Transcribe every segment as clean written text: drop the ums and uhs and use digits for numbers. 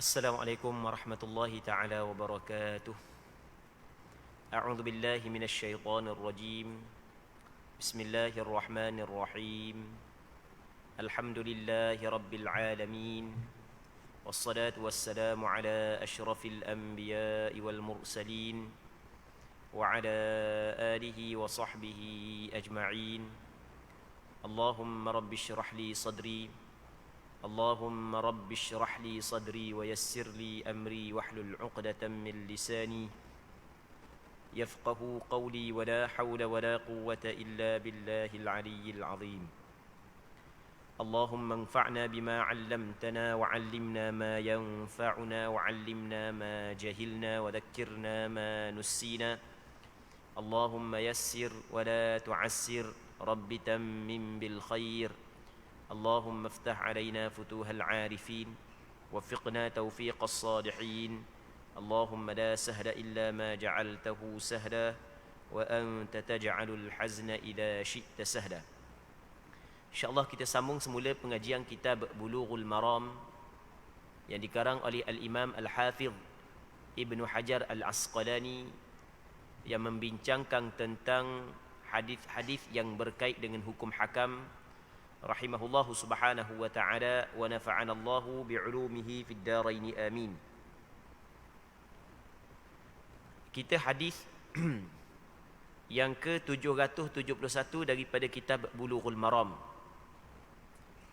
Assalamualaikum warahmatullahi taala wabarakatuh. A'udzu billahi minasy syaithanir rajim. Bismillahirrahmanirrahim. Alhamdulillahi rabbil alamin. Wassalatu wassalamu ala asyrafil anbiya'i wal mursalin wa ala alihi wa sahbihi ajma'in. Allahumma rabbi shrah li sadri اللهم رب اشرح لي صدري ويسر لي أمري واحلل عقدة من لساني يفقه قولي ولا حول ولا قوة إلا بالله العلي العظيم. اللهم انفعنا بما علمتنا وعلمنا ما ينفعنا وعلمنا ما جهلنا وذكرنا ما نسينا. اللهم يسر ولا تعسر رب تمم بالخير. اللهم افتح علينا فتوح العارفين وفقنا توفيق الصالحين. اللهم لا سهل إلا ما جعلته سهلا وأنت تجعل الحزن إذا شئت سهلا. InsyaAllah kita sambung semula pengajian kitab Bulughul Maram yang dikarang oleh Al-Imam Al-Hafidh Ibnu Hajar Al-Asqalani yang membincangkan tentang hadis-hadis yang berkait dengan hukum hakam rahimahullahu subhanahu wa ta'ala wa nafa'ana Allahu bi'ulumihi fid darain amin. Kita hadis yang ke-771 daripada kitab Bulughul Maram.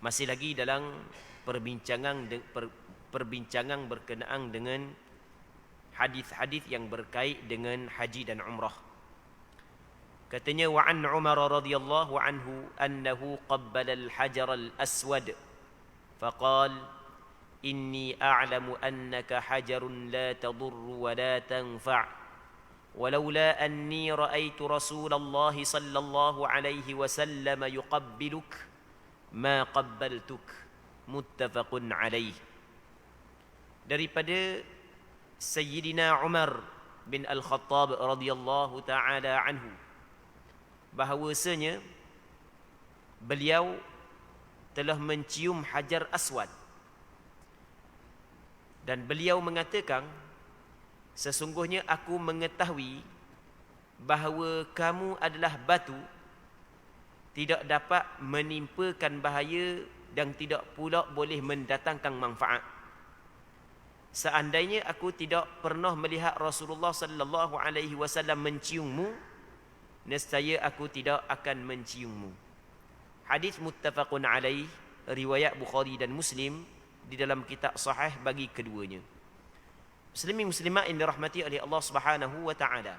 Masih lagi dalam perbincangan berkenaan dengan hadis-hadis yang berkait dengan haji dan umrah. Katanya wa an Umar radhiyallahu anhu annahu qabbala al-hajar al-aswad faqal inni a'lamu annaka hajarun la tadur wa la tanfa' walaula anni ra'aytu Rasulullah sallallahu alaihi wasallam yuqabbiluk ma qabbaltuk. Muttafaqun alaih. Daripada Sayyidina Umar bin Al-Khattab radhiyallahu taala anhu bahawasanya beliau telah mencium Hajar Aswad dan beliau mengatakan, sesungguhnya aku mengetahui bahawa kamu adalah batu, tidak dapat menimpakan bahaya dan tidak pula boleh mendatangkan manfaat. Seandainya aku tidak pernah melihat Rasulullah sallallahu alaihi wasallam menciummu, nescaya aku tidak akan menciummu. Hadis muttafaqun alaih, riwayat Bukhari dan Muslim di dalam kitab sahih bagi keduanya. Muslimin muslimat yang dirahmati oleh Allah Subhanahu wa taala.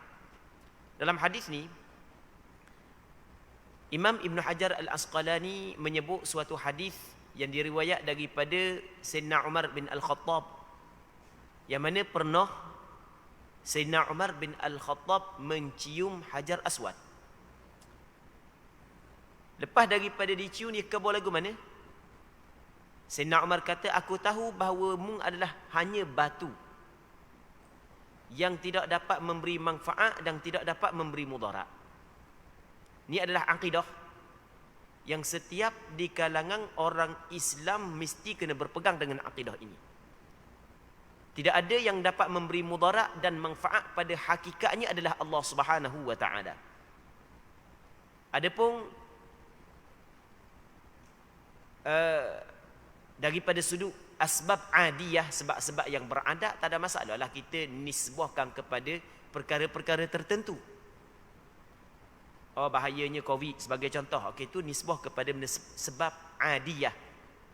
Dalam hadis ni Imam Ibn Hajar Al-Asqalani menyebut suatu hadis yang diriwayat daripada Sayyidina Umar bin Al-Khattab, yang mana pernah Sayyidina Umar bin Al-Khattab mencium Hajar Aswad. Lepas daripada dicium, dia kabur lagu mana? Sayyidina Umar kata, aku tahu bahawa mu adalah hanya batu yang tidak dapat memberi manfaat dan tidak dapat memberi mudarat. Ini adalah akidah yang setiap di kalangan orang Islam mesti kena berpegang dengan akidah ini. Tidak ada yang dapat memberi mudarat dan manfaat, pada hakikatnya adalah Allah Subhanahu wa taala. Adapun daripada sudut asbab adiyah, sebab-sebab yang beradat, tak ada masalah lah kita nisbahkan kepada perkara-perkara tertentu. Oh, bahayanya COVID sebagai contoh, okey, itu nisbah kepada sebab adiyah.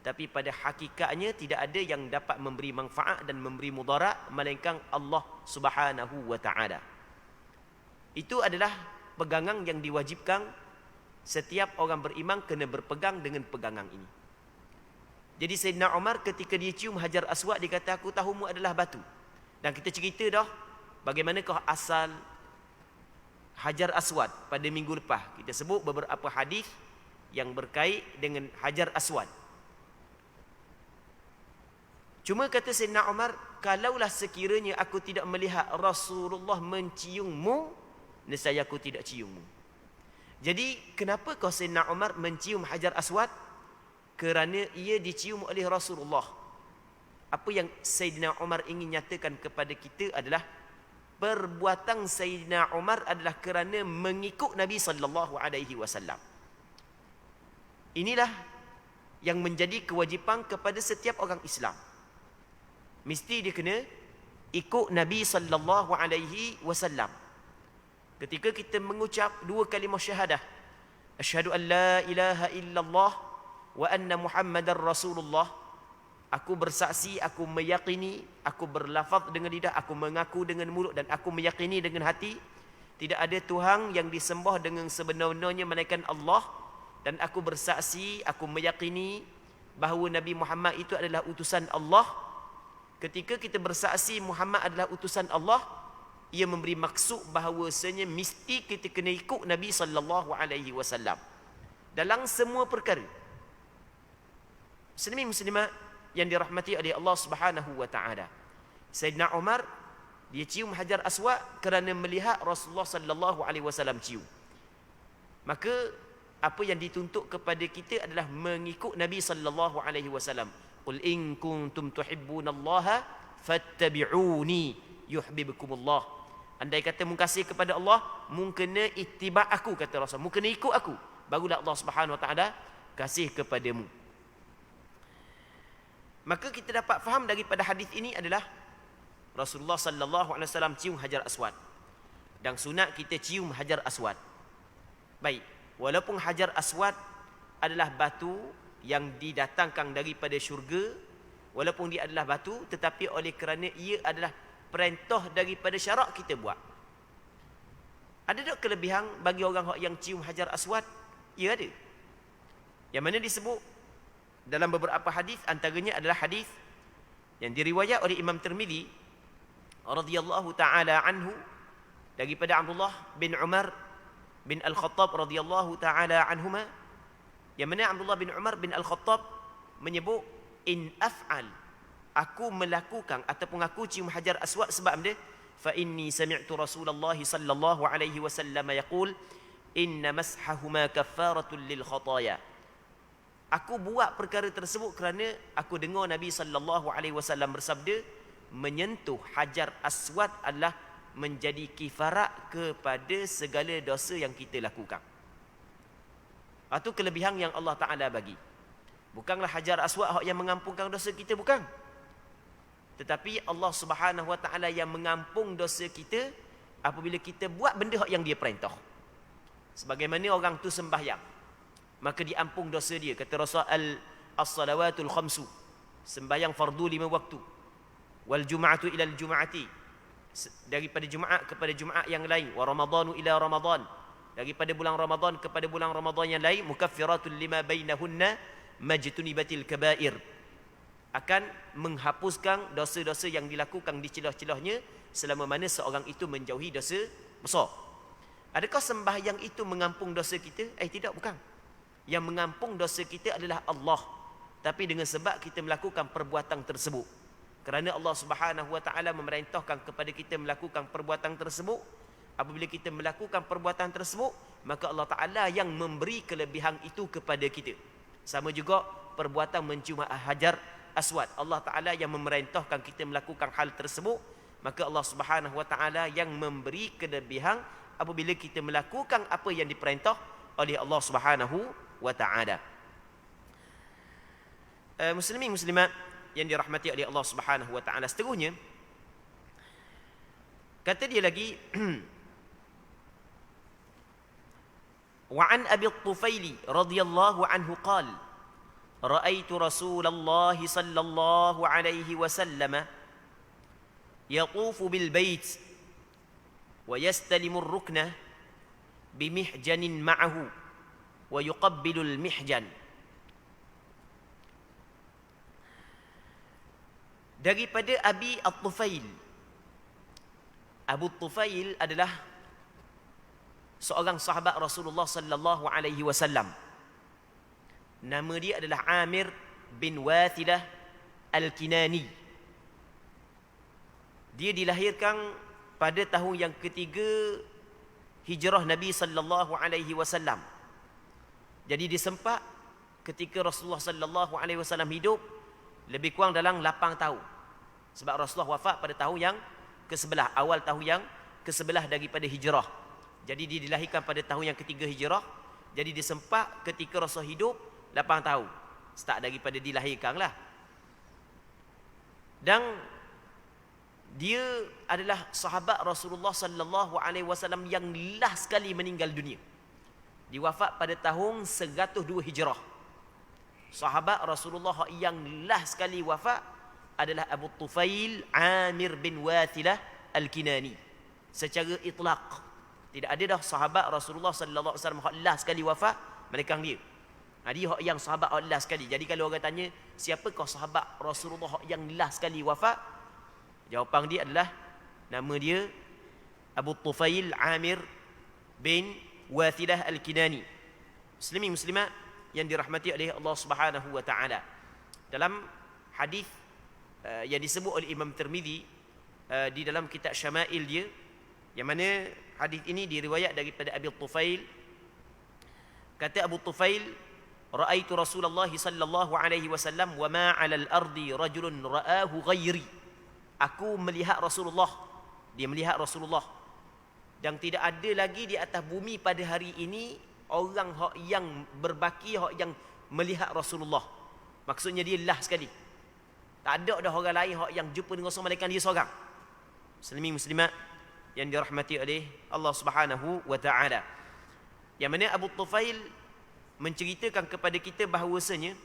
Tapi pada hakikatnya tidak ada yang dapat memberi manfaat dan memberi mudarat melainkan Allah Subhanahu wa taala. Itu adalah pegangan yang diwajibkan setiap orang beriman kena berpegang dengan pegangan ini. Jadi Sayyidina Umar ketika dia cium Hajar Aswad, dia kata, aku tahu mu adalah batu. Dan kita cerita dah bagaimanakah asal Hajar Aswad pada minggu lepas. Kita sebut beberapa hadis yang berkait dengan Hajar Aswad. Cuma kata Sayyidina Umar, kalaulah sekiranya aku tidak melihat Rasulullah menciummu, nescaya aku tidak ciummu. Jadi kenapa kau Sayyidina Umar mencium Hajar Aswad? Kerana ia dicium oleh Rasulullah. apa yang Sayyidina Umar ingin nyatakan kepada kita adalah perbuatan Sayyidina Umar adalah kerana mengikut Nabi sallallahu alaihi wasallam. Inilah yang menjadi kewajipan kepada setiap orang Islam. Mesti dia kena ikut Nabi sallallahu alaihi wasallam. Ketika kita mengucap dua kalimah syahadah, asyhadu an la ilaha illallah wa anna Muhammadar Rasulullah, aku bersaksi, aku meyakini, aku berlafaz dengan lidah, aku mengaku dengan mulut dan aku meyakini dengan hati tidak ada Tuhan yang disembah dengan sebenar-benarnya melainkan Allah, dan aku bersaksi, aku meyakini bahawa Nabi Muhammad itu adalah utusan Allah. Ketika kita bersaksi Muhammad adalah utusan Allah, ia memberi maksud bahawasanya mesti kita kena ikut Nabi sallallahu alaihi wasallam dalam semua perkara. Muslimin muslimat yang dirahmati oleh Allah Subhanahu wa taala. Sayyidina Umar dia cium Hajar Aswad kerana melihat Rasulullah sallallahu alaihi wasallam cium. Maka apa yang dituntut kepada kita adalah mengikut Nabi sallallahu alaihi wasallam. Qul in kuntum tuhibbunallaha fattabi'uni yuhibbukumullah. Andai kata mu kasih kepada Allah, mu kena ittiba' aku, kata Rasul. Mu kena ikut aku, barulah Allah Subhanahu wa taala kasih kepadamu. Maka kita dapat faham daripada hadis ini adalah Rasulullah sallallahu alaihi wasallam cium Hajar Aswad. Dan sunat kita cium Hajar Aswad. Baik, walaupun Hajar Aswad adalah batu yang didatangkan daripada syurga, walaupun dia adalah batu, tetapi oleh kerana ia adalah perintah daripada syarak kita buat. Ada tak kelebihan bagi orang yang cium Hajar Aswad? Ya, ada. Yang mana disebut dalam beberapa hadis, antaranya adalah hadis yang diriwayat oleh Imam Tirmizi radhiyallahu taala anhu daripada Abdullah bin Umar bin Al-Khattab radhiyallahu taala anhuma, yang mana Abdullah bin Umar bin Al-Khattab menyebut, in af'al, aku melakukan ataupun aku cium Hajar Aswad sebab dia, fa inni sami'tu Rasulullah sallallahu alaihi wasallam yaqul inna mashahuma kaffaratun lil khataya. Aku buat perkara tersebut kerana aku dengar Nabi sallallahu alaihi wasallam bersabda, menyentuh Hajar Aswad adalah menjadi kifarat kepada segala dosa yang kita lakukan. Itu kelebihan yang Allah Ta'ala bagi. Bukanlah Hajar Aswad yang mengampunkan dosa kita, bukan. Tetapi Allah Subhanahu Wa Ta'ala yang mengampung dosa kita apabila kita buat benda yang dia perintah. Sebagaimana orang tu sembahyang, maka diampung dosa dia. Kata Rasul, as-salawatul khamsu, sembahyang fardu 5 waktu. Wal jum'atu ilal jum'ati, daripada Jumaat kepada Jumaat yang lain. Wa ramadhanu ila ramadhan, daripada bulan Ramadan kepada bulan Ramadan yang lain. Mukaffiratul lima bainahunna majtunibatil kabair, akan menghapuskan dosa-dosa yang dilakukan di celah-celahnya selama mana seorang itu menjauhi dosa besar. Adakah sembahyang itu mengampung dosa kita? Tidak, bukan. Yang mengampung dosa kita adalah Allah, tapi dengan sebab kita melakukan perbuatan tersebut. Kerana Allah Subhanahu Wa Taala memerintahkan kepada kita melakukan perbuatan tersebut. Apabila kita melakukan perbuatan tersebut, maka Allah Ta'ala yang memberi kelebihan itu kepada kita. Sama juga perbuatan mencium Hajar Aswad, Allah Ta'ala yang memerintahkan kita melakukan hal tersebut, maka Allah Subhanahu Wa Ta'ala yang memberi kelebihan apabila kita melakukan apa yang diperintah oleh Allah Subhanahu Wa Ta'ala. Muslimin muslimat yang dirahmati oleh Allah Subhanahu Wa Ta'ala, seterusnya kata dia lagi وعن أبي الطفيل رضي الله عنه قال رأيت رسول الله صلى الله عليه وسلم يطوف بالبيت ويستلم الركن بمحجن معه ويقبل المحجن. Daripada Abi At-Tufail. Abu Tufail adalah seorang sahabat Rasulullah sallallahu alaihi wasallam. Nama dia adalah Amir bin Wathilah Al-Kinani. Dia dilahirkan pada tahun yang ketiga hijrah Nabi sallallahu alaihi wasallam. Jadi disempat ketika Rasulullah sallallahu alaihi wasallam hidup, Lebih kurang dalam 8 tahun. Sebab Rasulullah wafat pada tahun yang ke-11, awal tahun yang ke-11 daripada hijrah. Jadi dia dilahirkan pada tahun yang ke-3 hijrah. Jadi dia sempat ketika Rasul hidup 8 tahun. Start daripada dilahirkan lah. Dan dia adalah sahabat Rasulullah sallallahu alaihi wasallam yang last sekali meninggal dunia. Dia wafat pada tahun 102 hijrah. Sahabat Rasulullah yang last sekali wafat adalah Abu Tufail Amir bin Wathilah Al-Kinani. Secara itlaq, tidak ada dah sahabat Rasulullah sallallahu alaihi wasallam yang last sekali wafat melainkan dia. Dia yang sahabat last sekali. Jadi kalau orang tanya, siapakah sahabat Rasulullah yang last sekali wafat? Jawapan dia adalah, nama dia Abu Tufail Amir bin Wathilah Al-Kinani. Muslimin muslimat yang dirahmati oleh Allah Subhanahu wa taala. Dalam hadis yang disebut oleh Imam Tirmizi di dalam kitab Syama'il dia, yang mana hadis ini diriwayat daripada Abi Tufail. Kata Abu Tufail, ra'aitu Rasulullah sallallahu alaihi wasallam wa ma 'alal ardi rajulun ra'ahu ghairi. Aku melihat Rasulullah, dia melihat Rasulullah, dan tidak ada lagi di atas bumi pada hari ini orang yang berbaki, yang melihat Rasulullah. Maksudnya dia lah sekali. Tak ada dah orang lain yang jumpa dengan Rasul melainkan dia seorang. Muslimin muslimat yang dirahmati oleh Allah Subhanahu wa taala. Yang mana Abu Tufail menceritakan kepada kita bahawasanya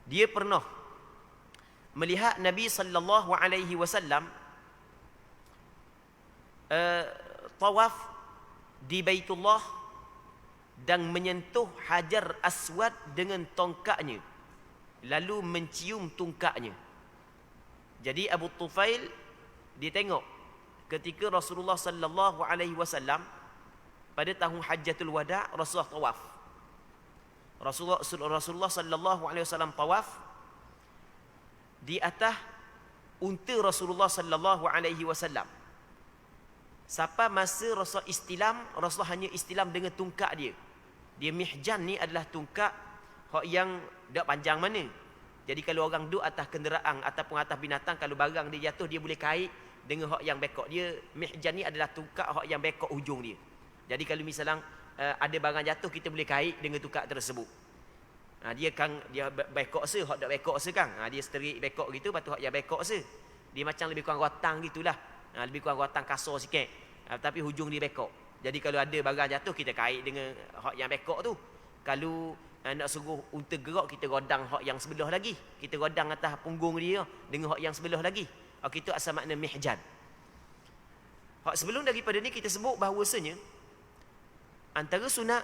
dia pernah melihat Nabi sallallahu alaihi wasallam tawaf di Baitullah dan menyentuh Hajar Aswad dengan tongkatnya, lalu mencium tongkatnya. Jadi Abu Tufail dia tengok ketika Rasulullah sallallahu alaihi wasallam pada tahun Hajjatul Wada' Rasulullah tawaf. Rasulullah sallallahu alaihi wasallam tawaf di atas unta Rasulullah sallallahu alaihi wasallam. Sampai masa Rasul istilam, Rasul hanya istilam dengan tungkak dia. Dia mihjan ni adalah tungkak yang tak panjang mana. Jadi kalau orang duduk atas kenderaan ataupun atas binatang, kalau barang dia jatuh, dia boleh kait dengan yang bekok dia. Mihjan ni adalah tungkak yang bekok hujung dia. Jadi kalau misalnya ada barang jatuh, kita boleh kait dengan tungkak tersebut. Dia bekok se, hak tak bekok se kan. Dia seterik bekok gitu, lepas tu hak yang bekok se. Dia macam lebih kurang rotang gitulah. Lebih kurang rotang kasar sikit. Tapi hujung dia bekok. Jadi kalau ada barang jatuh, kita kait dengan hak yang bekok tu. Kalau nak suruh unta gerak, kita godang hak yang sebelah lagi. Kita godang atas punggung dia dengan hak yang sebelah lagi. Itu asal makna mihjan. Hak sebelum daripada ni kita sebut bahawasanya antara sunat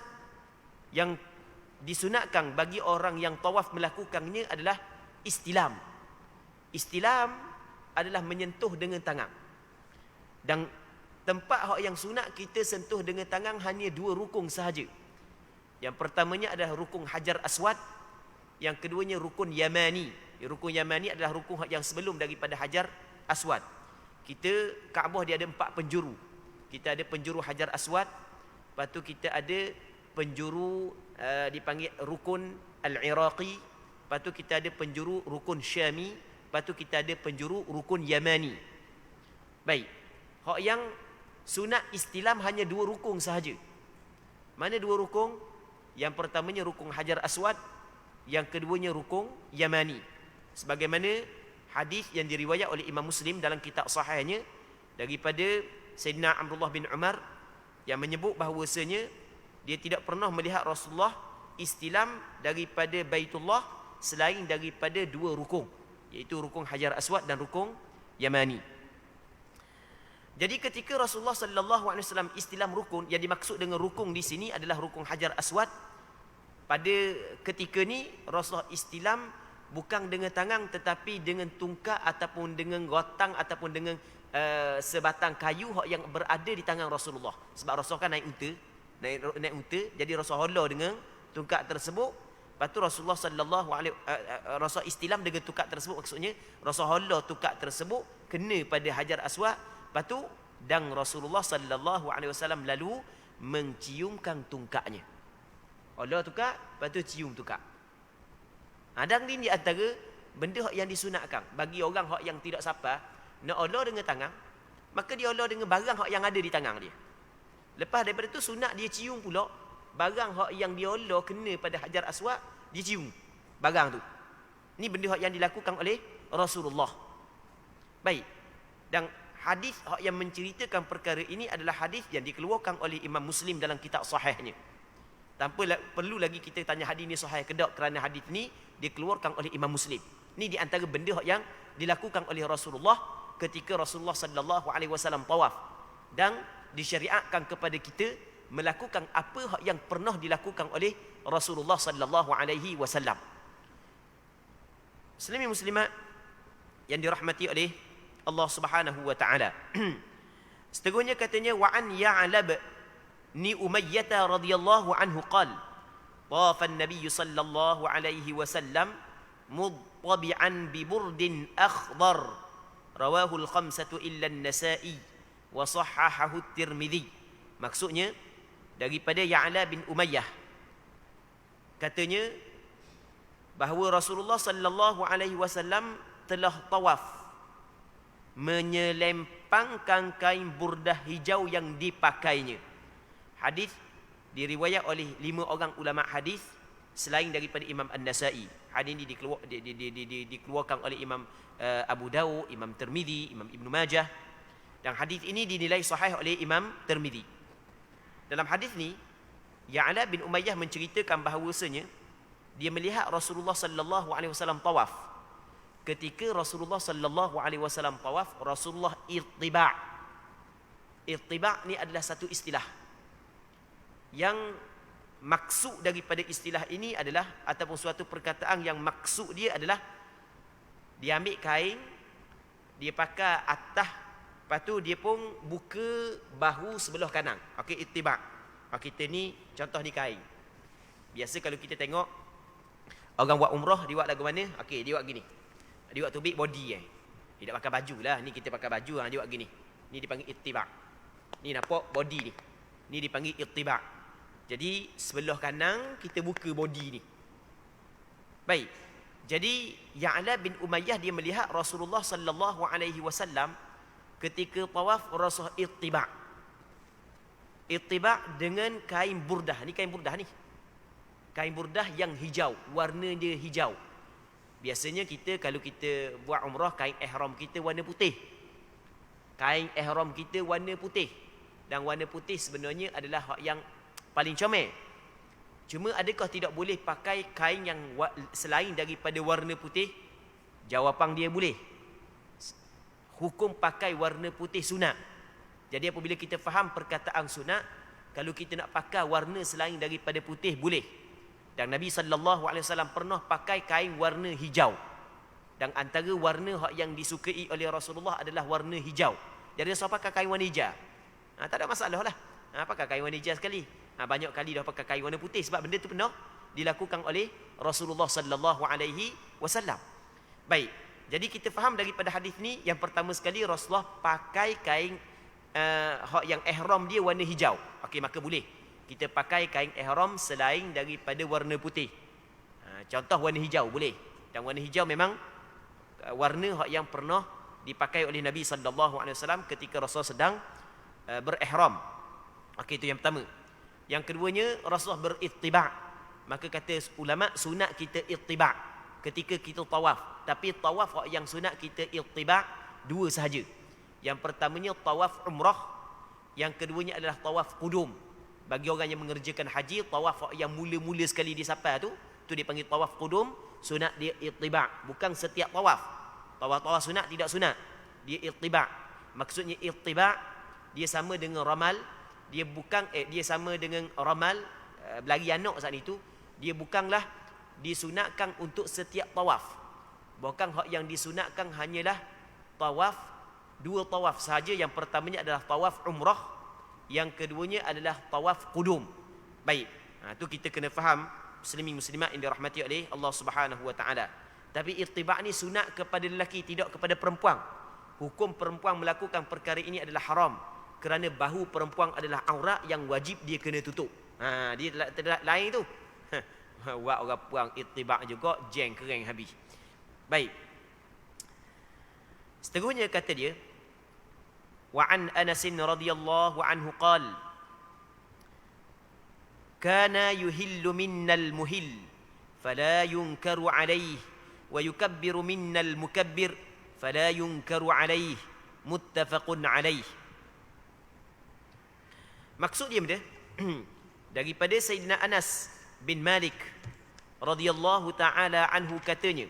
yang disunatkan bagi orang yang tawaf melakukannya adalah istilam. Istilam adalah menyentuh dengan tangan. Dan tempat yang sunat kita sentuh dengan tangan hanya 2 rukun sahaja. Yang pertamanya adalah rukun Hajar Aswad, yang keduanya rukun Yamani. Rukun Yamani adalah rukun yang sebelum daripada Hajar Aswad. Kita Kaabah dia ada 4 penjuru. Kita ada penjuru Hajar Aswad, lepas tu kita ada penjuru dipanggil rukun Al-Iraqi, lepas tu kita ada penjuru rukun Syami, lepas tu kita ada penjuru rukun Yamani. Baik, hak yang sunat istilam hanya 2 rukun sahaja. Mana 2 rukun? Yang pertamanya rukun Hajar Aswad, yang keduanya rukun Yamani. Sebagaimana hadis yang diriwayat oleh Imam Muslim dalam kitab sahihnya daripada Sayyidina Abdullah bin Umar yang menyebut bahawasanya dia tidak pernah melihat Rasulullah istilam daripada Baitullah selain daripada 2 rukun, iaitu rukun Hajar Aswad dan rukun Yamani. Jadi ketika Rasulullah sallallahu alaihi wasallam istilam rukun, yang dimaksud dengan rukun di sini adalah rukun Hajar Aswad. Pada ketika ni Rasulullah istilam bukan dengan tangan tetapi dengan tungkak ataupun dengan rotang ataupun dengan sebatang kayu yang berada di tangan Rasulullah. Sebab Rasulullah kan naik unta, jadi Rasulullah dengan tungkak tersebut. Lepas tu Rasulullah sallallahu alaihi Rasul istilam dengan tungkak tersebut, maksudnya Rasulullah tungkak tersebut kena pada Hajar Aswad. Lepas tu dan Rasulullah sallallahu alaihi wasallam lalu menciumkan tungkaknya. Allah tungkak, lepas tu cium tungkak. Dan ini di antara benda hak yang disunatkan. Bagi orang hak yang tidak sabar, nak olah dengan tangan, maka dia olah dengan barang hak yang ada di tangan dia. Lepas daripada tu sunat dia cium pula barang hak yang dia olah kena pada Hajar Aswad, dia cium barang tu. Ni benda hak yang dilakukan oleh Rasulullah. Baik. Dan hadis hak yang menceritakan perkara ini adalah hadis yang dikeluarkan oleh Imam Muslim dalam kitab sahihnya. Tanpa perlu lagi kita tanya hadis ni sahih ke tak, kerana hadis ni dikeluarkan oleh Imam Muslim. Ni di antara benda hak yang dilakukan oleh Rasulullah ketika Rasulullah sallallahu alaihi wasallam tawaf, dan disyariatkan kepada kita melakukan apa hak yang pernah dilakukan oleh Rasulullah sallallahu alaihi wasallam. Muslimin muslimat yang dirahmati oleh Allah Subhanahu wa taala. Seterusnya katanya wa an Ya'lab ni Umayyah radhiyallahu anhu qala tafa an-nabiy sallallahu alaihi wasallam mudtabi'an bi burdin akhdar rawahu al-khamsatu illa an-Nasa'i wa sahhahahu at-Tirmidzi. Maksudnya daripada Ya'la bin Umayyah, katanya bahawa Rasulullah sallallahu alaihi wasallam telah tawaf menyelempangkan kain burdah hijau yang dipakainya. Hadis diriwayat oleh 5 orang ulama hadis selain daripada Imam An-Nasa'i. Hadis ini dikeluarkan oleh Imam Abu Dawud, Imam Tirmidzi, Imam Ibn Majah, dan hadis ini dinilai sahih oleh Imam Tirmidzi. Dalam hadis ni Ya'la bin Umayyah menceritakan bahawasanya dia melihat Rasulullah sallallahu alaihi wasallam tawaf. Ketika Rasulullah sallallahu alaihi wasallam tawaf, Rasulullah ittiba'. Ittiba' ni adalah satu istilah yang maksud daripada istilah ini adalah, ataupun suatu perkataan yang maksud dia adalah dia ambil kain, dia pakai atas, lepas tu dia pun buka bahu sebelah kanan. Okey, ittiba'. Kita ni contoh ni kain. Biasa kalau kita tengok orang buat umrah, dia buat lagu mana? Okey, dia buat gini. Dia buat tubik body Dia tak pakai baju lah. Ni kita pakai baju, dia buat gini. Ni dipanggil ittiba'. Ni nampak body ni. Ni dipanggil ittiba'. Jadi sebelah kanan kita buka body ni. Baik. Jadi Ya'la bin Umayyah dia melihat Rasulullah sallallahu alaihi wasallam ketika tawaf, Rasul ittiba'. Ittiba' dengan kain burdah. Ni kain burdah ni. Kain burdah yang hijau, warna dia hijau. Biasanya kita kalau kita buat umrah, kain ihram kita warna putih. Kain ihram kita warna putih. Dan warna putih sebenarnya adalah hak yang paling comel. Cuma adakah tidak boleh pakai kain yang selain daripada warna putih? Jawapan dia boleh. Hukum pakai warna putih sunat. Jadi apabila kita faham perkataan sunat, kalau kita nak pakai warna selain daripada putih boleh. Dan Nabi sallallahu alaihi wasallam pernah pakai kain warna hijau. Dan antara warna yang disukai oleh Rasulullah adalah warna hijau. Jadi dia pakai kain warna hijau. Tak ada masalah lah. Pakai kain warna hijau sekali. Banyak kali dah pakai kain warna putih sebab benda tu pernah dilakukan oleh Rasulullah sallallahu alaihi wasallam. Baik. Jadi kita faham daripada hadis ni, yang pertama sekali Rasulullah pakai kain yang ihram dia warna hijau. Okey, maka boleh kita pakai kain ihram selain daripada warna putih. Contoh warna hijau boleh. Dan warna hijau memang warna yang pernah dipakai oleh Nabi sallallahu alaihi wasallam ketika Rasul sedang berihram. Okey, itu yang pertama. Yang keduanya, Rasulullah berittiba'. Maka kata ulama, sunat kita ittiba' ketika kita tawaf. Tapi tawaf yang sunat kita ittiba' 2 sahaja. Yang pertamanya tawaf umrah, yang keduanya adalah tawaf qudum. Bagi orang yang mengerjakan haji, tawaf yang mula-mula sekali di safar tu dipanggil tawaf qudum, sunat dia ittiba'. Bukan setiap tawaf. Tawaf sunat tidak sunat. Dia ittiba'. Maksudnya ittiba' dia sama dengan ramal. Dia bukan dia sama dengan ramal, berlari anak saat itu. Dia bukanlah disunatkan untuk setiap tawaf. Bukan hak yang disunatkan hanyalah tawaf, 2 tawaf sahaja. Yang pertamanya adalah tawaf umrah, yang keduanya adalah tawaf qudum. Baik. Itu kita kena faham, muslimin muslimat yang dirahmati oleh Allah Subhanahu wa taala. Tapi ittiba' ni sunat kepada lelaki, tidak kepada perempuan. Hukum perempuan melakukan perkara ini adalah haram, kerana bahu perempuan adalah aurat yang wajib dia kena tutup. Dia lain tu. Buat orang puang ittiba' juga, jeng kering habis. Baik. Seterusnya kata dia, wa an Anas radhiyallahu anhu qala kana yuhillu minnal muhill fala yunkaru alayhi wa yukabbiru minnal mukabbir fala yunkaru alayhi muttafaqun alayhi. Maksud dia benda daripada Sayyidina Anas bin Malik radhiyallahu taala anhu katanya,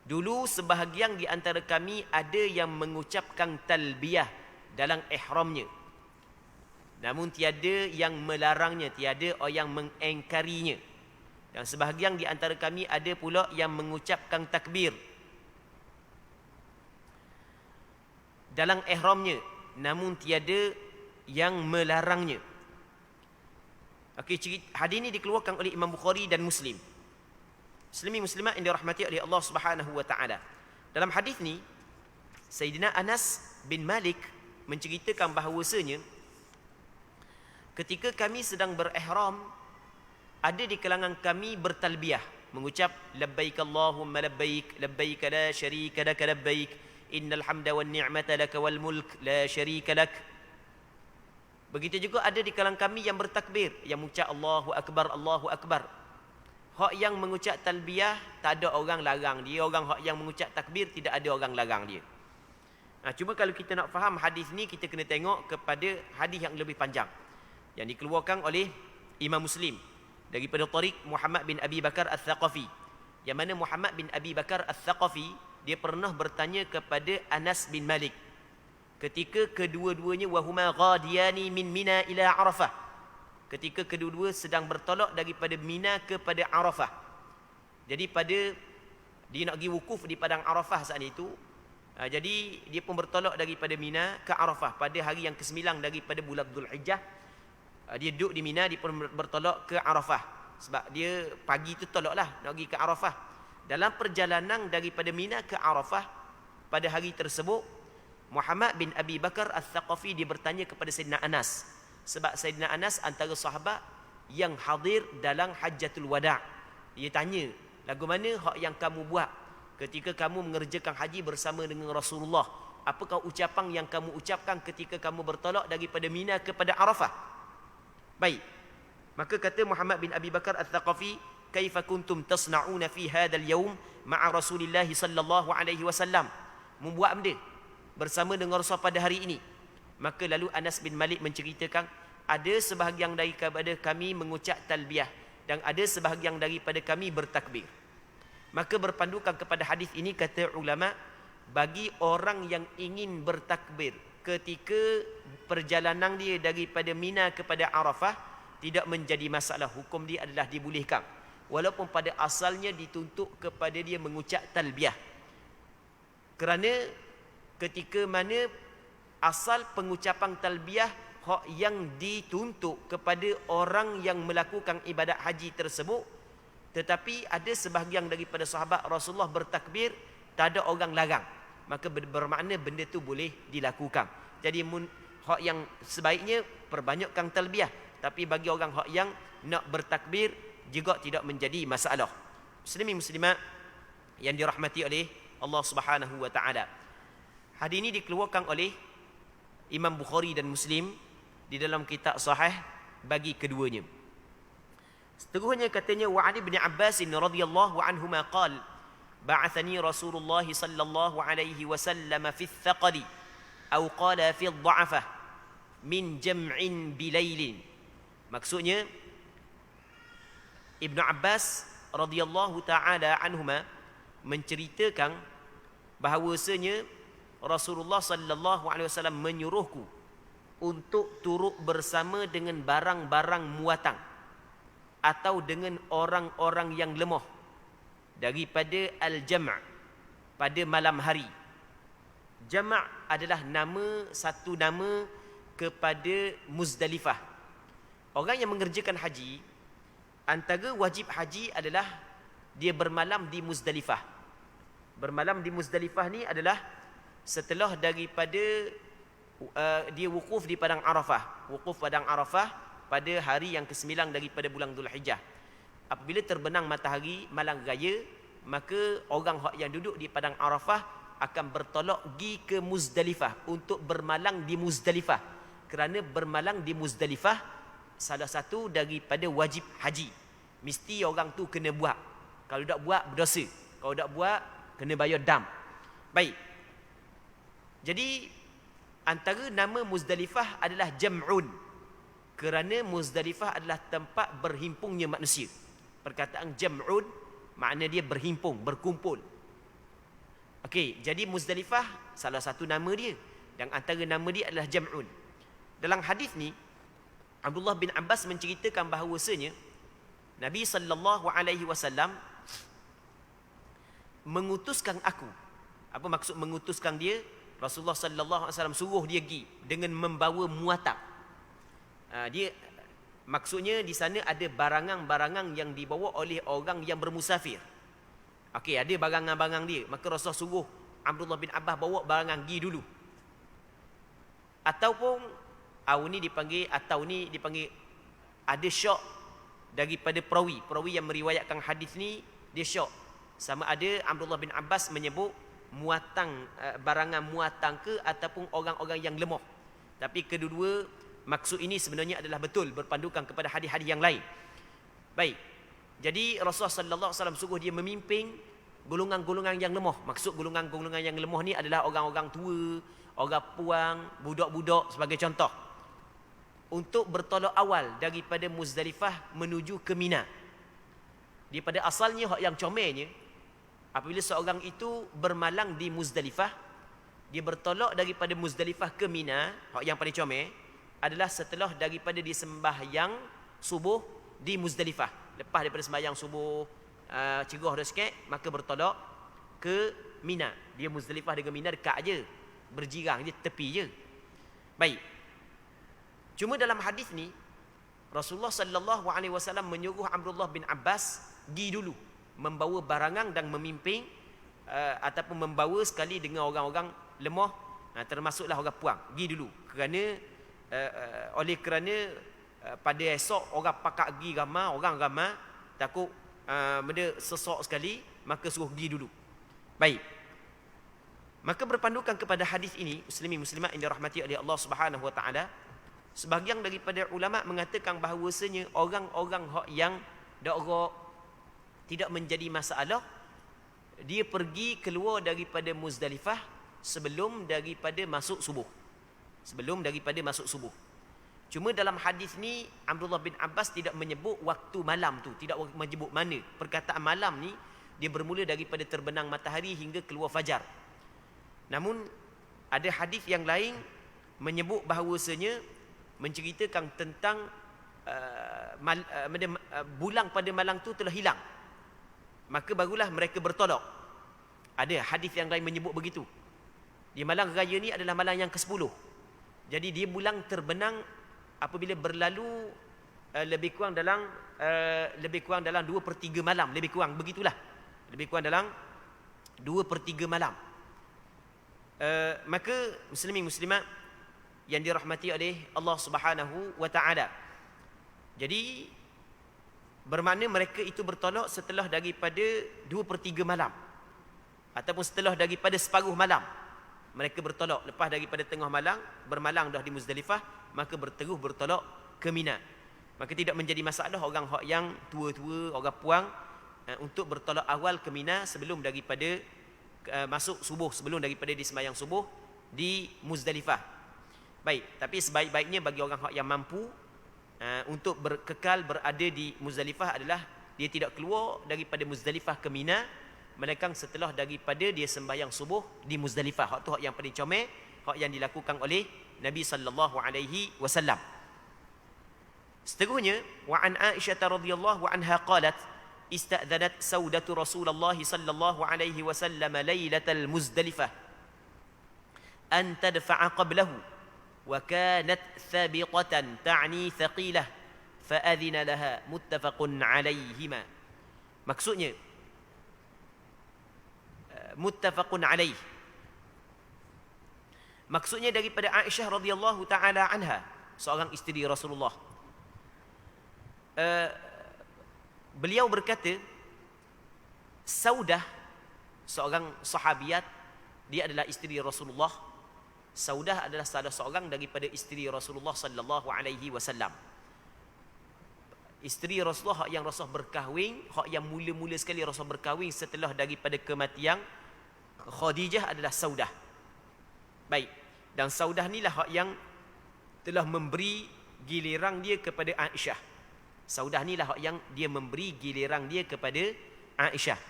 dulu sebahagian di antara kami ada yang mengucapkan talbiyah dalam ihramnya, namun tiada yang melarangnya, tiada yang mengingkarinya. Dan sebahagian di antara kami ada pula yang mengucapkan takbir dalam ihramnya, namun tiada yang melarangnya. Okey, hadis ini dikeluarkan oleh Imam Bukhari dan Muslim. Muslimi muslimat yang dirahmati oleh Allah Subhanahu wa taala. Dalam hadis ni Sayyidina Anas bin Malik menceritakan bahawasanya ketika kami sedang berihram, ada di kalangan kami bertalbiyah, mengucap labbaik Allahumma labbaik, labbaik la syarika lak labbaik, innal hamda wan ni'mata lak wal mulk la syarika lak. Begitu juga ada di kalangan kami yang bertakbir, yang mengucap Allahu akbar, Allahu akbar. Hak yang mengucap talbiyah tak ada orang larang dia, orang hak yang mengucap takbir tidak ada orang larang dia. Cuma kalau kita nak faham hadis ni, kita kena tengok kepada hadis yang lebih panjang yang dikeluarkan oleh Imam Muslim daripada tariq Muhammad bin Abi Bakar Al-Thaqafi, yang mana Muhammad bin Abi Bakar Al-Thaqafi dia pernah bertanya kepada Anas bin Malik ketika kedua-duanya wahuma ghadiyani min Mina ila Arafah, ketika kedua-dua sedang bertolak daripada Mina kepada Arafah. Jadi pada dia nak pergi wukuf di padang Arafah saat itu, jadi dia pun bertolak daripada Mina ke Arafah pada hari yang ke-9 daripada bulan Dzulhijjah. Dia duduk di Mina, dia pun bertolak ke Arafah. Sebab dia pagi tu tolaklah nak pergi ke Arafah. Dalam perjalanan daripada Mina ke Arafah pada hari tersebut, Muhammad bin Abi Bakar Al-Thaqafi dia bertanya kepada Sayyidina Anas. Sebab Sayyidina Anas antara sahabat yang hadir dalam Hajjatul Wada'. Dia tanya, lagu mana hak yang kamu buat ketika kamu mengerjakan haji bersama dengan Rasulullah? Apakah ucapan yang kamu ucapkan ketika kamu bertolak daripada Mina kepada Arafah? Baik. Maka kata Muhammad bin Abi Bakar Al-Thaqafi, kaifa kuntum tasna'una fi hadzal yaum ma'a Rasulillah sallallahu alaihi wasallam? Membuat benda bersama dengan Rasul pada hari ini. Maka lalu Anas bin Malik menceritakan, ada sebahagian daripada kami mengucap talbiyah dan ada sebahagian daripada kami bertakbir. Maka berpandukan kepada hadis ini, kata ulama, bagi orang yang ingin bertakbir ketika perjalanan dia daripada Mina kepada Arafah, tidak menjadi masalah, hukum dia adalah dibolehkan, walaupun pada asalnya dituntut kepada dia mengucap talbiyah. Kerana ketika mana asal pengucapan talbiyah hak yang dituntut kepada orang yang melakukan ibadat haji tersebut, tetapi ada sebahagian daripada sahabat Rasulullah bertakbir, tak ada orang larang, maka bermakna benda tu boleh dilakukan. Jadi hak yang sebaiknya perbanyakkan talbiyah, tapi bagi orang hak yang nak bertakbir juga tidak menjadi masalah. Muslimin muslimat yang dirahmati oleh Allah Subhanahu wa taala. Hadis ini dikeluarkan oleh Imam Bukhari dan Muslim di dalam kitab sahih bagi keduanya. Seterusnya katanya, wa Ali bin Abbas radhiyallahu anhuma qala ba'athani Rasulullah sallallahu alaihi wasallam fi ath-thaqali aw qala fi ad-dha'afah min jam'in bilailin. Maksudnya Ibnu Abbas radhiyallahu taala anhuma menceritakan bahawasanya Rasulullah sallallahu alaihi wasallam menyuruhku untuk turut bersama dengan barang-barang muatan atau dengan orang-orang yang lemah daripada al-jam' pada malam hari. Jama' adalah satu nama kepada Muzdalifah. Orang yang mengerjakan haji, antara wajib haji adalah dia bermalam di Muzdalifah. Bermalam di Muzdalifah ni adalah setelah daripada dia wukuf di padang Arafah. Wukuf padang Arafah pada hari yang ke-9 daripada bulan Dzulhijjah. Apabila terbenam matahari malam raya, maka orang yang duduk di padang Arafah akan bertolak pergi ke Muzdalifah untuk bermalang di Muzdalifah. Kerana bermalang di Muzdalifah salah satu daripada wajib haji. Mesti orang tu kena buat. Kalau tak buat berdosa. Kalau tak buat kena bayar dam. Baik. Jadi antara nama Muzdalifah adalah Jam'un. Kerana Muzdalifah adalah tempat berhimpungnya manusia. Perkataan Jam'un makna dia berhimpung, berkumpul. Okey, jadi Muzdalifah salah satu nama dia. Dan antara nama dia adalah Jam'un. Dalam hadis ni, Abdullah bin Abbas menceritakan bahawasanya Nabi SAW mengutuskan aku. Apa maksud mengutuskan dia? Rasulullah SAW suruh dia pergi dengan membawa muatak. Dia maksudnya di sana ada barangan-barangan yang dibawa oleh orang yang bermusafir. Okey, ada barangan-barangan dia. Maka Rasulullah suruh Abdullah bin Abbas bawa barangan pergi dulu. Ataupun ni dipanggil ada syok daripada perawi. Perawi yang meriwayatkan hadis ni dia syok. Sama ada Abdullah bin Abbas menyebut muatang, barangan muatang ke ataupun orang-orang yang lemah. Tapi kedua-dua maksud ini sebenarnya adalah betul, berpandukan kepada hadis-hadis yang lain. Baik. Jadi Rasulullah SAW suruh dia memimpin golongan-golongan yang lemah. Maksud golongan-golongan yang lemah ni adalah orang-orang tua, orang puang, budak-budak sebagai contoh. Untuk bertolak awal daripada Muzdalifah menuju ke Mina. Daripada asalnya yang comelnya, apabila seorang itu bermalang di Muzdalifah, dia bertolak daripada Muzdalifah ke Mina, yang paling comel adalah setelah daripada dia sembahyang subuh di Muzdalifah. Lepas daripada sembahyang subuh, cerah dah sikit, maka bertolak ke Mina. Dia Muzdalifah dengan Mina dekat aje, berjirang je, tepi je. Baik. Cuma dalam hadis ni Rasulullah SAW menyuruh Abdullah bin Abbas pergi dulu membawa barangan dan memimpin ataupun membawa sekali dengan orang-orang lemah, termasuklah orang puang. Pergi dulu kerana oleh kerana pada esok orang pakak pergi ramai, orang ramai, takut benda sesak sekali, maka suruh pergi dulu. Baik. Maka berpandukan kepada hadis ini, muslimin muslimat yang dirahmati oleh Allah Subhanahu wa taala, sebahagian daripada ulama mengatakan bahawasanya orang-orang yang dakwah tidak menjadi masalah, dia pergi keluar daripada Muzdalifah sebelum daripada masuk subuh. Sebelum daripada masuk subuh. Cuma dalam hadis ni Abdullah bin Abbas tidak menyebut waktu malam tu, tidak menyebut mana. Perkataan malam ni dia bermula daripada terbenam matahari hingga keluar fajar. Namun ada hadis yang lain menyebut bahawasanya menceritakan tentang bulan pada malam tu telah hilang. Maka barulah mereka bertolak. Ada hadis yang lain menyebut begitu. Di malam raya ni adalah malam yang ke-10. Jadi dia bulan terbenang apabila berlalu lebih kurang dalam 2/3 malam, lebih kurang begitulah. Lebih kurang dalam 2/3 malam. Maka muslimin muslimat yang dirahmati oleh Allah Subhanahu wa taala. Jadi bermakna mereka itu bertolak setelah daripada 2/3 malam ataupun setelah daripada separuh malam. Mereka bertolak lepas daripada tengah malam, bermalang dah di Muzdalifah, maka berteruh bertolak ke Mina. Maka tidak menjadi masalah orang yang tua-tua, orang puang untuk bertolak awal ke Mina sebelum daripada masuk subuh, sebelum daripada disembahyang subuh di Muzdalifah. Baik, tapi sebaik-baiknya bagi orang yang mampu untuk kekal berada di Muzdalifah adalah dia tidak keluar daripada Muzdalifah ke Mina, melainkan setelah daripada dia sembahyang subuh di Muzdalifah. Hak tu hak yang paling comel, hak yang dilakukan oleh Nabi sallallahu alaihi wasallam. Seterusnya, wa an Aisyah radhiyallahu anha qalat ista'dhanat saudatu Rasulullah sallallahu alaihi wasallam lailatal Muzdalifah an tadfa'a qablahu wa kanat thabiqatan ta'ni thaqilah fa adhina laha muttafaqun alaihima. Maksudnya muttafaqun alaih. Maksudnya daripada Aisyah radhiyallahu taala anha, seorang isteri Rasulullah. Beliau berkata, Saudah, seorang sahabiat, dia adalah isteri Rasulullah. Saudah adalah salah seorang daripada isteri Rasulullah sallallahu alaihi wasallam. Isteri Rasulullah yang Rasul berkahwin, yang mula-mula sekali Rasul berkahwin setelah daripada kematian Khadijah adalah Saudah. Baik, dan Saudah ni lah yang telah memberi giliran dia kepada Aisyah. Saudah ni lah yang dia memberi giliran dia kepada Aisyah.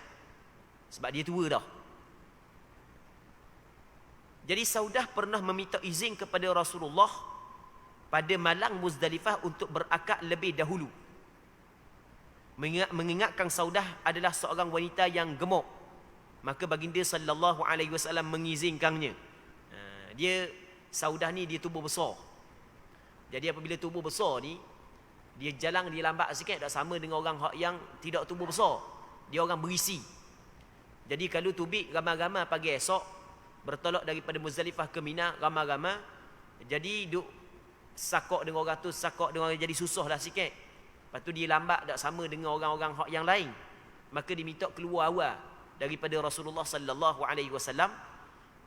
Sebab dia tua dah. Jadi Saudah pernah meminta izin kepada Rasulullah pada malam Muzdalifah untuk berakad lebih dahulu. Mengingatkan Saudah adalah seorang wanita yang gemuk. Maka baginda sallallahu alaihi wasallam mengizinkannya. Saudah ni dia tubuh besar. Jadi apabila tubuh besar ni, dia jalan dia lambat sikit, tak sama dengan orang yang tidak tubuh besar. Dia orang berisi. Jadi kalau tubik ramai-ramai pagi esok, bertolak daripada Muzdalifah ke Mina ramai-ramai, jadi duk sakok dengan orang tu, sakok dengan orang, jadi susah lah sikit. Lepas tu dia lambat tak sama dengan orang-orang yang lain. Maka diminta keluar awal daripada Rasulullah sallallahu alaihi wasallam.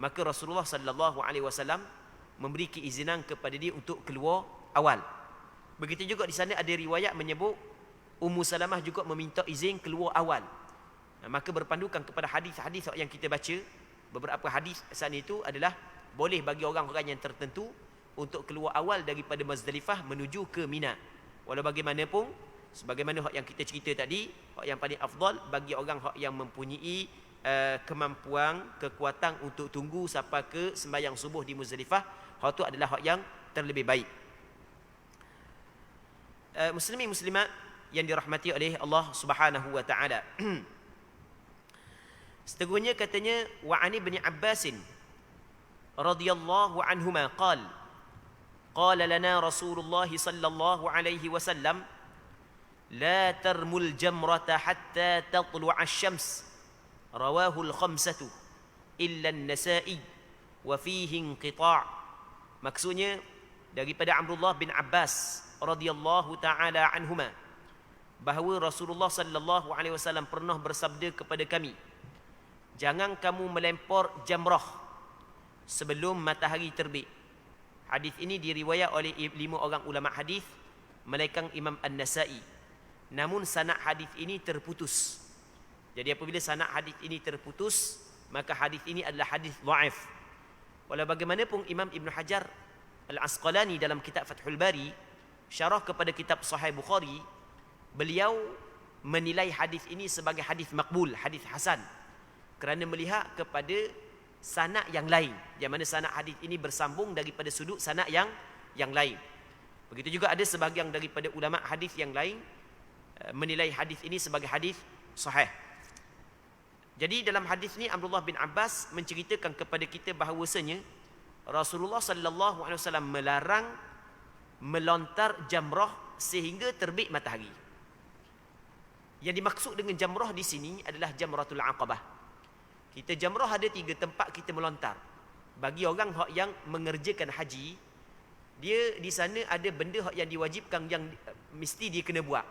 Maka Rasulullah sallallahu alaihi wasallam memberi keizinan kepada dia untuk keluar awal. Begitu juga di sana ada riwayat menyebut Ummu Salamah juga meminta izin keluar awal. Maka berpandukan kepada hadis-hadis yang kita baca, beberapa hadis saat itu adalah boleh bagi orang-orang yang tertentu untuk keluar awal daripada Muzdalifah menuju ke Mina. Walau bagaimanapun, sebagaimana hak yang kita cerita tadi, hak yang paling afdal bagi orang hak yang mempunyai kemampuan, kekuatan untuk tunggu sampai ke sembahyang subuh di Muzdalifah, hak itu adalah hak yang terlebih baik. Muslimin muslimat yang dirahmati oleh Allah Subhanahu wa taala. Seterusnya katanya, wa ani bin Abbas radhiyallahu anhuma qala lana Rasulullah sallallahu alaihi wasallam la tarmul jamrata hatta tatlu'a asy-syams rawahu al-khamsatu illa an-Nasa'i wa fihi inqita'. Maksudnya daripada Abdullah bin Abbas radhiyallahu taala anhuma bahawa Rasulullah sallallahu alaihi wasallam pernah bersabda kepada kami, jangan kamu melempar jamrah sebelum matahari terbit. Hadis ini diriwayat oleh 5 orang ulama hadis, melainkan Imam An-Nasa'i. Namun sanad hadis ini terputus. Jadi apabila sanad hadis ini terputus, maka hadis ini adalah hadis dhaif. Walau bagaimanapun Imam Ibn Hajar Al-Asqalani dalam kitab Fathul Bari, syarah kepada kitab Sahih Bukhari, beliau menilai hadis ini sebagai hadis makbul, hadis hasan, kerana melihat kepada sanad yang lain, yang mana sanad hadis ini bersambung daripada sudut sanad yang lain. Begitu juga ada sebahagian daripada ulama hadis yang lain menilai hadis ini sebagai hadis sahih. Jadi dalam hadis ni Abdullah bin Abbas menceritakan kepada kita bahawasanya Rasulullah sallallahu alaihi wasallam melarang melontar jamrah sehingga terbit matahari. Yang dimaksud dengan jamrah di sini adalah Jamratul Aqabah. Kita jamrah ada 3 tempat kita melontar. Bagi orang yang mengerjakan haji, dia di sana ada benda yang diwajibkan, yang mesti dia kena buat.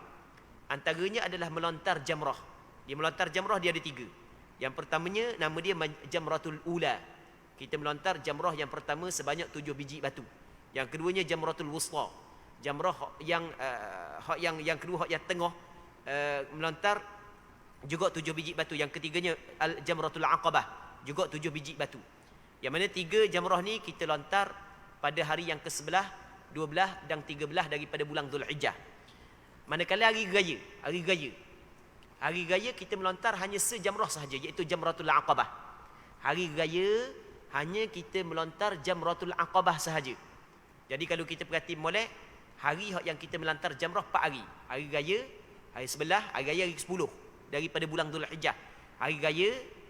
Antaranya adalah melontar jamrah. Dia melontar jamrah dia ada 3. Yang pertamanya nama dia Jamratul Ula. Kita melontar jamrah yang pertama sebanyak 7 biji batu. Yang keduanya Jamratul Wusta. Jamrah yang kedua yang tengah melontar juga 7 biji batu. Yang ketiganya Jamratul Aqabah, juga 7 biji batu. Yang mana 3 jamrah ni kita lontar pada hari yang ke-11, 12 dan 13 daripada bulan Zulhijjah. Manakala hari raya kita melontar hanya sejamrah sahaja, iaitu Jamratul Aqabah. Hari raya hanya kita melontar Jamratul Aqabah sahaja. Jadi kalau kita perhati molek, hari yang kita melontar jamrah 4 hari. Hari raya, hari sebelah, hari raya hari ke-10 daripada bulan Zulhijjah. Hari raya,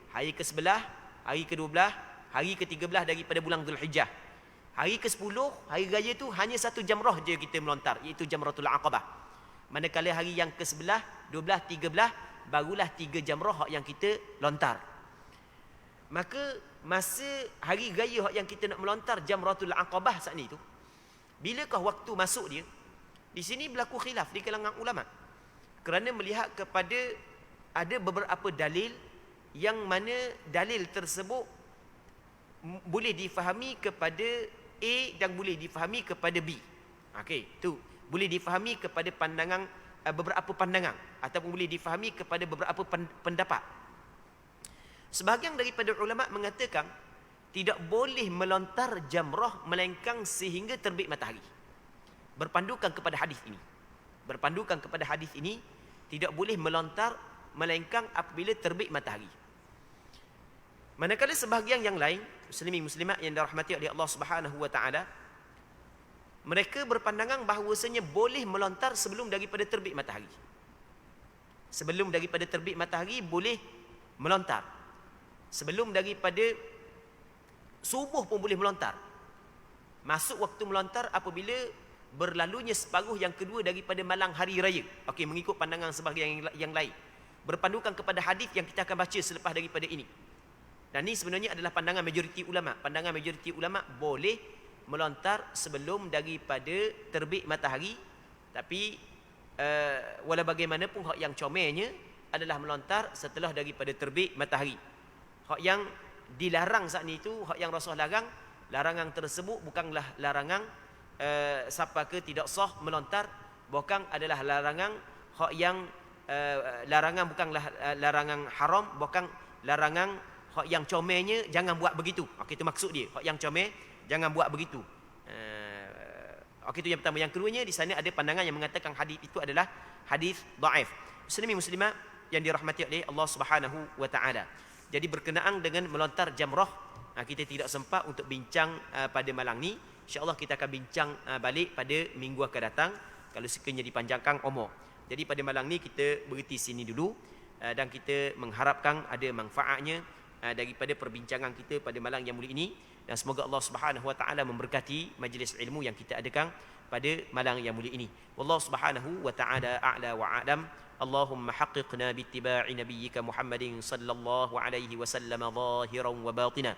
hari ke-11, hari ke-12, hari ke-13 daripada bulan Zulhijjah. Hari ke-10, hari raya tu hanya 1 jamrah je kita melontar, iaitu Jamratul Aqabah. Manakala hari yang ke-11, 12, 13 barulah 3 jamrah yang kita lontar. Maka masa hari raya yang kita nak melontar Jamratul Aqabah saat ni tu, bilakah waktu masuk dia? Di sini berlaku khilaf di kalangan ulama. Kerana melihat kepada ada beberapa dalil yang mana dalil tersebut boleh difahami kepada A dan boleh difahami kepada B. Okey, tu boleh difahami kepada pandangan beberapa pandangan ataupun boleh difahami kepada beberapa pendapat. Sebahagian daripada ulama mengatakan tidak boleh melontar jamrah melainkan sehingga terbit matahari. Berpandukan kepada hadis ini. Berpandukan kepada hadis ini, tidak boleh melontar melainkan apabila terbit matahari. Manakala sebahagian yang lain, muslimin muslimat yang dirahmati oleh Allah Subhanahu wa taala, mereka berpandangan bahawasanya boleh melontar sebelum daripada terbit matahari. Sebelum daripada terbit matahari boleh melontar. Sebelum daripada subuh pun boleh melontar. Masuk waktu melontar apabila berlalunya separuh yang kedua daripada malam hari raya. Okey, mengikut pandangan sebahagian yang lain. Berpandukan kepada hadis yang kita akan baca selepas daripada ini. Dan ini sebenarnya adalah pandangan majoriti ulama. Pandangan majoriti ulama boleh melontar sebelum daripada terbit matahari. Tapi walau bagaimanapun hak yang comelnya adalah melontar setelah daripada terbit matahari. Hak yang dilarang saat ini itu, hak yang Rasul larang, larangan tersebut bukanlah larangan siapa ke tidak sah melontar, bukan adalah larangan hak yang larangan bukanlah larangan haram, bukan larangan hak yang comelnya jangan buat begitu. Okey, itu maksud dia. Hak yang comel jangan buat begitu. Okey, itu yang pertama. Yang keduanya, di sana ada pandangan yang mengatakan hadis itu adalah hadis dhaif. Muslimin muslimat yang dirahmati oleh Allah Subhanahu wa taala. Jadi berkenaan dengan melontar jamrah, kita tidak sempat untuk bincang pada malam ni. InsyaAllah kita akan bincang balik pada minggu akan datang kalau sekiranya dipanjangkan umur. Jadi pada malam ni kita berhenti sini dulu, dan kita mengharapkan ada manfaatnya daripada perbincangan kita pada malam yang mulia ini, dan semoga Allah Subhanahu wa taala memberkati majlis ilmu yang kita adakan pada malam yang mulia ini. Wallahu Subhanahu wa taala a'la wa a'lam. Allahumma haqqiqna bittiba'i nabiyyika Muhammadin sallallahu alaihi wasallam zahiran wa batina.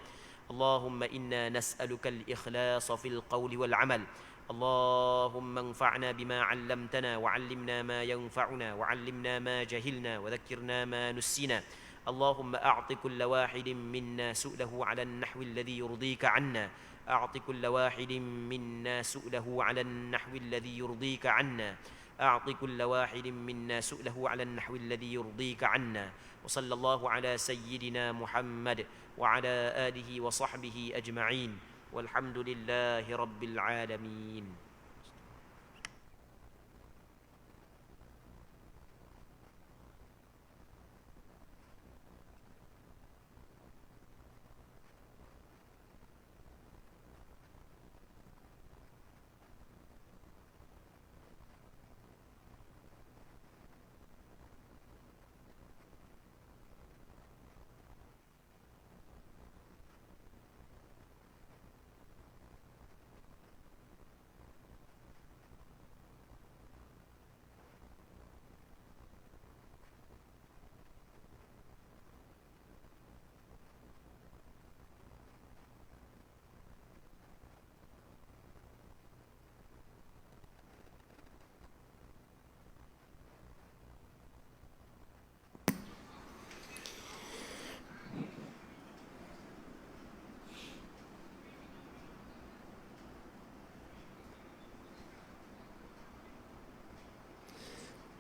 Allahumma inna nas'aluka al-ikhlasa fil qawli wal 'amal. Allahumma anfa'na bima 'allamtana wa 'allimna ma yanfa'una wa 'allimna ma jahilna wa dhakkirna ma nussina. اللهم أعط كل واحد منا سؤله على النحو الذي يرضيك عنا. أعط كل واحد منا سؤله على النحو الذي يرضيك عنا. أعط كل واحد منا سؤله على النحو الذي يرضيك عنا. وصلى الله على سيدنا محمد وعلى آله وصحبه أجمعين والحمد لله رب العالمين.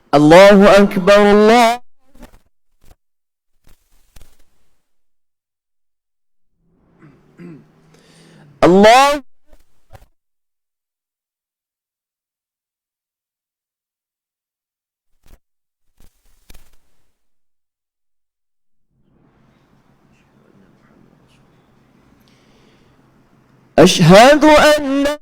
الله أكبر الله الله أشهد أن